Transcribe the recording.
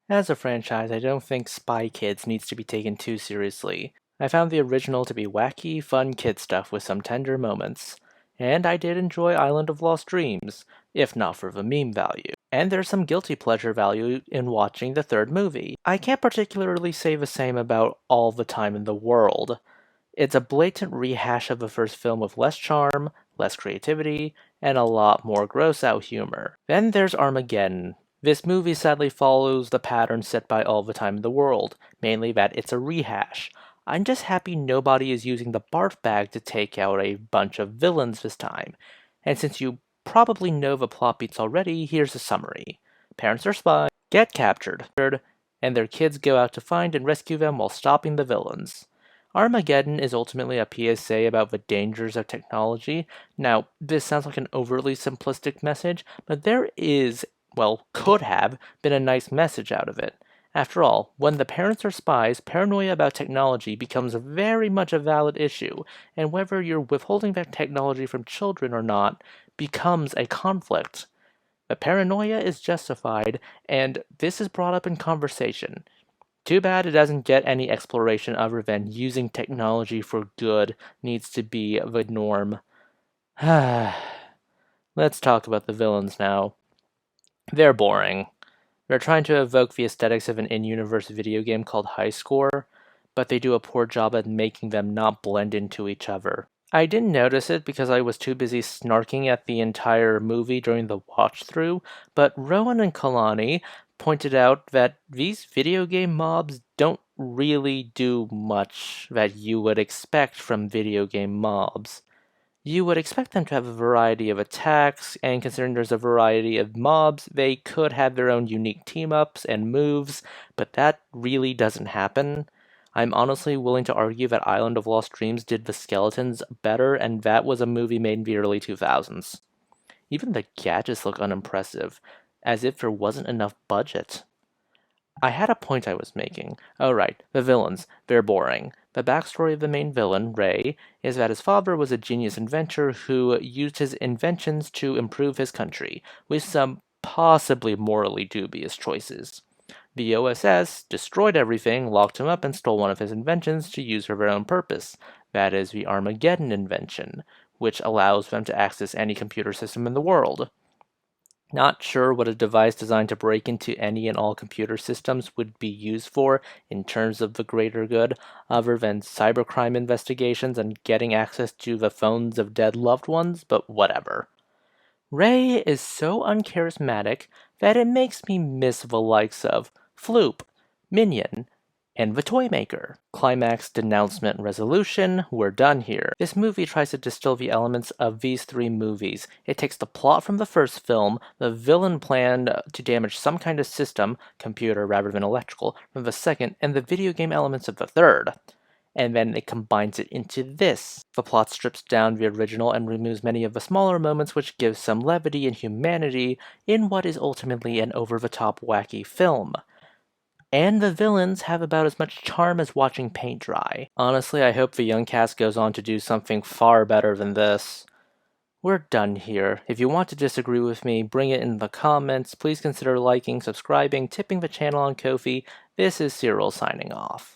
As a franchise, I don't think Spy Kids needs to be taken too seriously. I found the original to be wacky, fun kid stuff with some tender moments. And I did enjoy Island of Lost Dreams, if not for the meme value. And there's some guilty pleasure value in watching the third movie. I can't particularly say the same about All the Time in the World. It's a blatant rehash of the first film with less charm, less creativity, and a lot more gross out humor. Then there's Armageddon. This movie sadly follows the pattern set by All the Time in the World, mainly that it's a rehash. I'm just happy nobody is using the barf bag to take out a bunch of villains this time. And since you probably know the plot beats already, here's a summary. Parents are spies, get captured, and their kids go out to find and rescue them while stopping the villains. Armageddon is ultimately a PSA about the dangers of technology. Now, this sounds like an overly simplistic message, but there is, well, could have been a nice message out of it. After all, when the parents are spies, paranoia about technology becomes very much a valid issue, and whether you're withholding that technology from children or not becomes a conflict. The paranoia is justified, and this is brought up in conversation. Too bad it doesn't get any exploration other than using technology for good needs to be the norm. Let's talk about the villains now. They're boring. They're trying to evoke the aesthetics of an in-universe video game called High Score, but they do a poor job at making them not blend into each other. I didn't notice it because I was too busy snarking at the entire movie during the watch-through, but Rowan and Kalani pointed out that these video game mobs don't really do much that you would expect from video game mobs. You would expect them to have a variety of attacks, and considering there's a variety of mobs, they could have their own unique team-ups and moves, but that really doesn't happen. I'm honestly willing to argue that Island of Lost Dreams did the skeletons better, and that was a movie made in the early 2000s. Even the gadgets look unimpressive, as if there wasn't enough budget. I had a point I was making. Oh right, the villains. They're boring. The backstory of the main villain, Ray, is that his father was a genius inventor who used his inventions to improve his country, with some possibly morally dubious choices. The OSS destroyed everything, locked him up, and stole one of his inventions to use for their own purpose. That is the Armageddon invention, which allows them to access any computer system in the world. Not sure what a device designed to break into any and all computer systems would be used for in terms of the greater good, other than cybercrime investigations and getting access to the phones of dead loved ones, but whatever. Ray is so uncharismatic that it makes me miss the likes of Floop, Minion, and the Toymaker. Climax, denouncement, resolution, we're done here. This movie tries to distill the elements of these three movies. It takes the plot from the first film, the villain planned to damage some kind of system, computer rather than electrical, from the second, and the video game elements of the third. And then it combines it into this. The plot strips down the original and removes many of the smaller moments, which gives some levity and humanity in what is ultimately an over-the-top wacky film. And the villains have about as much charm as watching paint dry. Honestly, I hope the young cast goes on to do something far better than this. We're done here. If you want to disagree with me, bring it in the comments. Please consider liking, subscribing, tipping the channel on Ko-fi. This is Cyril signing off.